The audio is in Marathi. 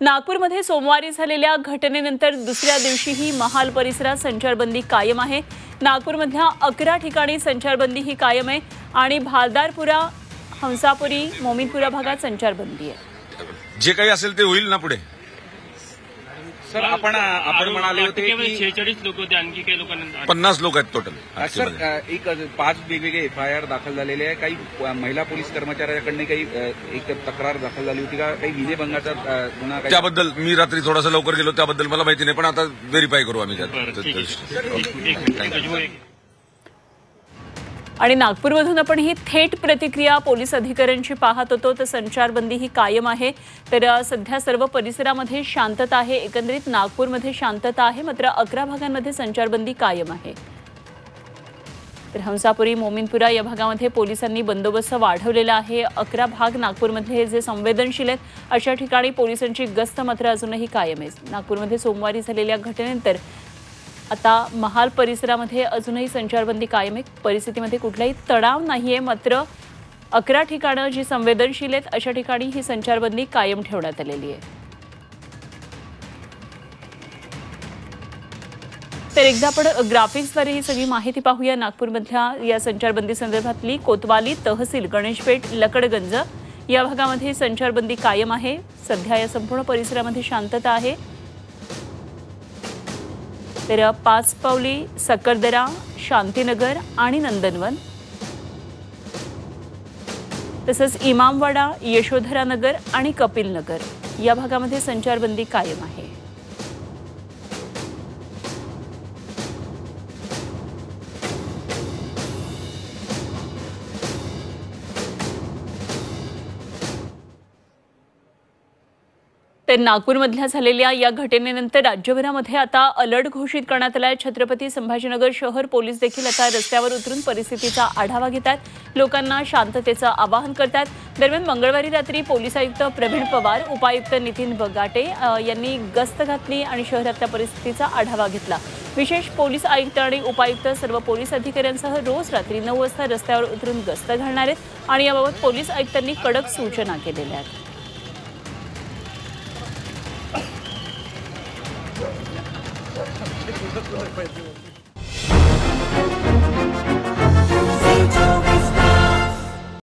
नागपूरमध्ये सोमवारी झालेल्या घटनेनंतर दुसऱ्या दिवशीही महाल परिसरात संचारबंदी कायम आहे। नागपूरमधल्या 11 ठिकाणी संचारबंदी ही कायम आहे आणि भालदारपुरा, हंसापुरी, मोमीनपुरा भागात संचारबंदी आहे। जे काही असेल ते होईल ना पुढे। सर आपण म्हणाले होते की 46 लोक होते, आणखी काही लोकांना 50 लोक आहेत टोटल। सर एक 5 वेगवेगळे FIR दाखल झालेले आहे। काही महिला पोलीस कर्मचाऱ्यांकडून काही एक तक्रार दाखल झाली होती का? काही विजेभंगाचा गुन्हा? त्याबद्दल मी रात्री थोडासा लवकर गेलो, त्याबद्दल मला माहिती नाही, पण आता व्हेरीफाय करू आम्ही आणि नागपूरमधून आपण ही थेट प्रतिक्रिया पोलीस अधिकाऱ्यांची पाहत होतो। तर संचारबंदी ही कायम आहे। तर सध्या सर्व परिसरामध्ये शांतता आहे। एकंदरीत नागपूरमध्ये शांतता आहे, मात्र 11 भागांमध्ये संचारबंदी कायम आहे। तर हंसापुरी, मोमीनपुरा या भागामध्ये पोलिसांनी बंदोबस्त वाढवलेला आहे। 11 भाग नागपूरमध्ये जे संवेदनशील आहेत अशा ठिकाणी पोलिसांची गस्त मात्र अजूनही कायम आहे। नागपूरमध्ये सोमवारी झालेल्या घटनेनंतर आता महाल परिसरामध्ये अजूनही संचारबंदी कायम आहे। परिस्थितीमध्ये कुठलाही तणाव नाहीये, मात्र 11 ठिकाणं जी संवेदनशील आहेत अशा ठिकाणी ही संचारबंदी कायम ठेवण्यात आलेली आहे। तर एकदा आपण ग्राफिक्सद्वारे ही सगळी माहिती पाहूया। नागपूरमधल्या या संचारबंदी संदर्भातली कोतवाली, तहसील, गणेशपेठ, लकडगंज या भागामध्ये संचारबंदी कायम आहे। सध्या या संपूर्ण परिसरामध्ये शांतता आहे। तर पाचपावली, सकरदरा, शांतीनगर आणि नंदनवन, तसंच इमामवाडा, यशोधरानगर आणि कपिलनगर या भागामध्ये संचारबंदी कायम आहे। तर नागपूरमधल्या झालेल्या या घटनेनंतर राज्यभरामध्ये आता अलर्ट घोषित करण्यात आला आहे। छत्रपती संभाजीनगर शहर पोलीस देखील आता रस्त्यावर उतरून परिस्थितीचा आढावा घेतात, लोकांना शांततेचं आवाहन करतात। दरम्यान मंगळवारी रात्री पोलीस आयुक्त प्रवीण पवार, उपायुक्त नितीन बगाटे यांनी गस्त घातली आणि शहरातल्या परिस्थितीचा आढावा घेतला। विशेष पोलीस आयुक्त आणि उपायुक्त सर्व पोलीस अधिकाऱ्यांसह रोज रात्री 9 वाजता रस्त्यावर उतरून गस्त घालणार आहेत आणि याबाबत पोलीस आयुक्तांनी कडक सूचना केलेल्या आहेत। Thank you.